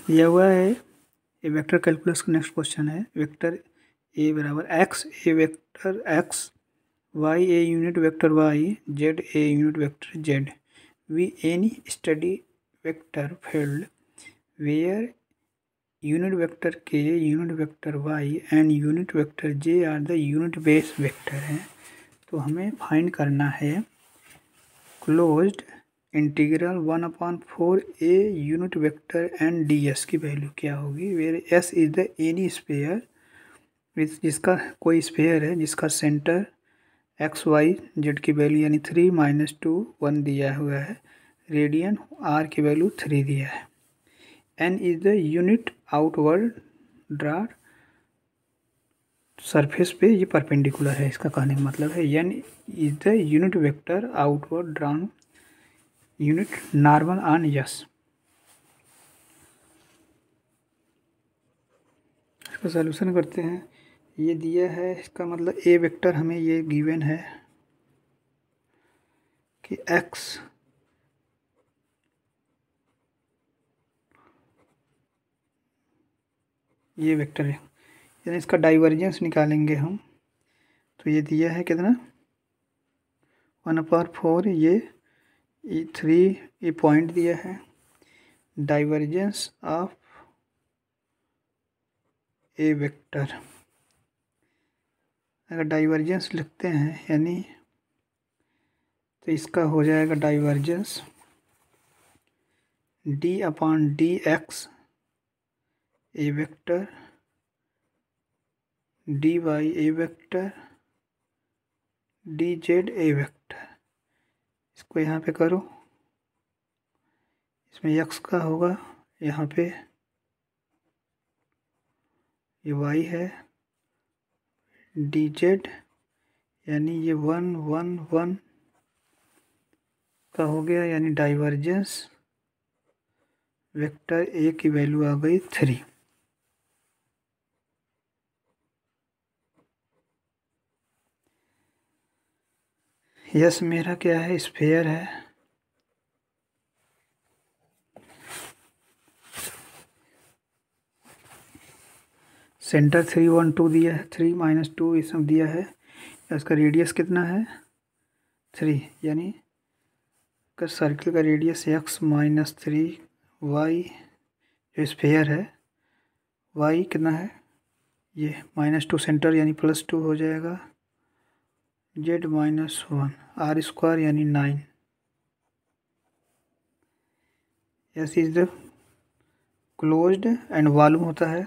दिया हुआ है ये वेक्टर कैलकुलस का नेक्स्ट क्वेश्चन है। वेक्टर ए बराबर x, A vector x, y A unit vector y, z A unit vector z. We any study vector field where unit vector k, unit vector y and unit vector j are the unit base vector हैं। तो हमें find करना है closed integral 1/4 A unit vector and d S की value क्या होगी। Where S is the any sphere, जिसका कोई स्फीयर है जिसका सेंटर एक्स वाई जेड की वैल्यू यानी 3 - 2 1 दिया हुआ है, रेडियन आर की वैल्यू 3 दिया है। N is the unit outward draw surface पे, ये परपेंडिकुलर है, इसका कहने का मतलब है N is the unit vector outward drawn unit normal on S. इसका सॉल्यूशन करते हैं। ये दिया है, इसका मतलब ए वेक्टर हमें ये गिवन है कि एक्स ये वेक्टर है, यानी इसका डाइवर्जेंस निकालेंगे हम। तो ये दिया है कितना 1/4, ये 3 ये पॉइंट दिया है। डाइवर्जेंस ऑफ ए वेक्टर, अगर डाइवर्जेंस लिखते हैं यानी तो इसका हो जाएगा डाइवर्जेंस d/dx ए वेक्टर, dy ए वेक्टर, dz ए वेक्टर। इसको यहाँ पे करो, इसमें x का होगा, यहाँ पे ये y है, dz यानी ये 1 1 1 का हो गया, यानी डाइवर्जेंस वेक्टर ए की वैल्यू आ गई 3। यस मेरा क्या है, स्फीयर है। सेंटर 3 1 2 दिया है, 3 - 2 ये सब दिया है। इसका रेडियस कितना है 3, यानी का सर्किल का रेडियस x - 3, y जो स्फीयर है y कितना है ये -2 सेंटर यानी +2 हो जाएगा, z - 1 आर स्क्वायर यानी 9। S is the closed and volume होता है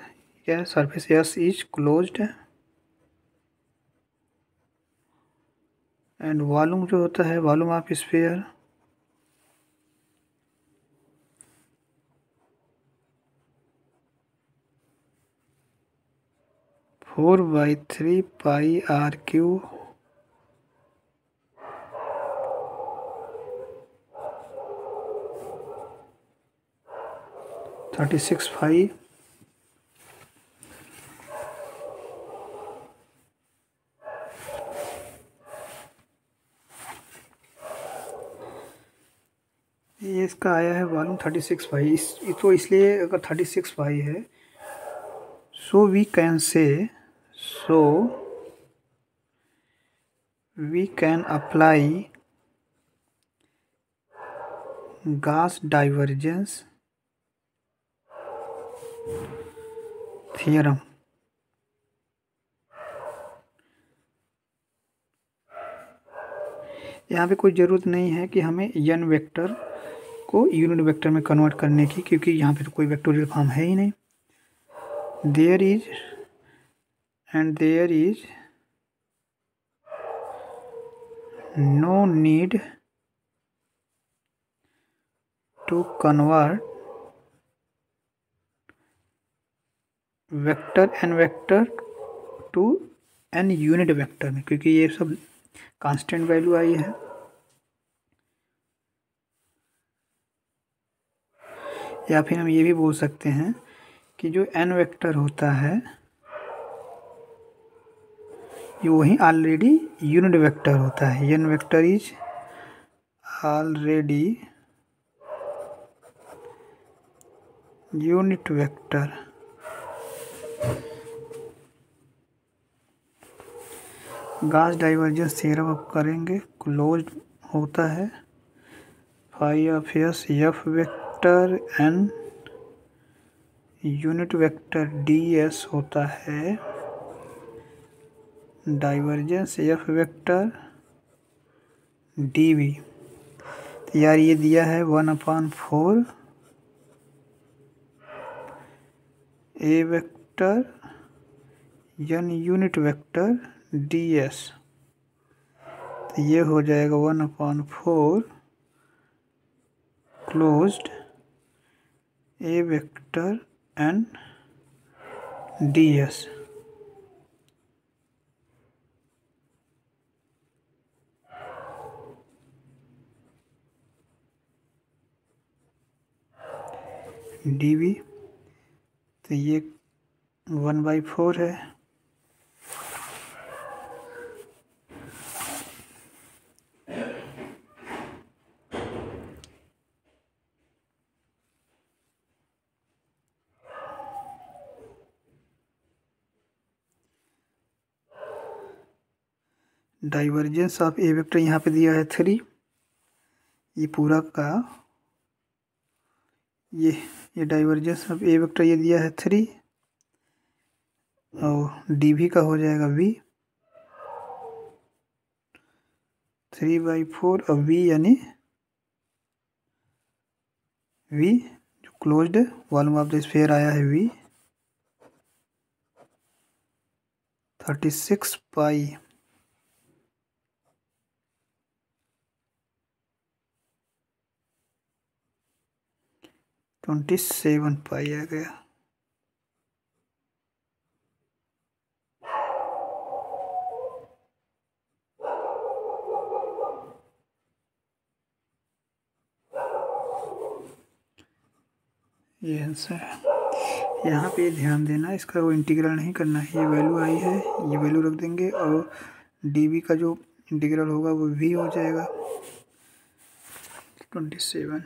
क्या, surface S is closed and volume जो होता है volume of sphere 4/3 pi R cube 36 pi ये इसका आया है वॉल्यूम 36 पाई। तो इसलिए अगर 36 पाई है so we can apply Gauss divergence theorem. यहाँ पे कोई ज़रूरत नहीं है कि हमें एन वेक्टर को यूनिट वेक्टर में कन्वर्ट करने की, क्योंकि यहाँ पे तो कोई वेक्टोरियल फॉर्म है ही नहीं। There is no need to convert vector N vector to an unit vector में, क्योंकि ये सब कांस्टेंट वैल्यू आई है। या फिर हम ये भी बोल सकते हैं कि जो एन वेक्टर होता है ये वही ऑलरेडी यूनिट वेक्टर होता है। N vector is already unit vector Gauss divergence theorem अब करेंगे। क्लोज्ड होता है phi of S F vector n unit vector d S होता है divergence F vector d V. तो यार ये दिया है 1/4 A vector n unit vector d S. तो ये हो जाएगा 1/4 closed A vector n d S. D V तो ये 1/4 है। डाइवर्जेंस ऑफ ए वेक्टर यहाँ पे दिया है 3। ये पूरा का ये डाइवर्जेंस ऑफ ए वेक्टर ये दिया है 3 और डी भी का हो जाएगा v 3/4 और v यानी v जो closed volume of the sphere आया है v 36 पाई 27 पाई आ गया। ये आंसर है। यहाँ पे ध्यान देना, इसका वो इंटीग्रल नहीं करना है। ये वैल्यू आई है, ये वैल्यू रख देंगे और dv का जो इंटीग्रल होगा वो v हो जाएगा 27।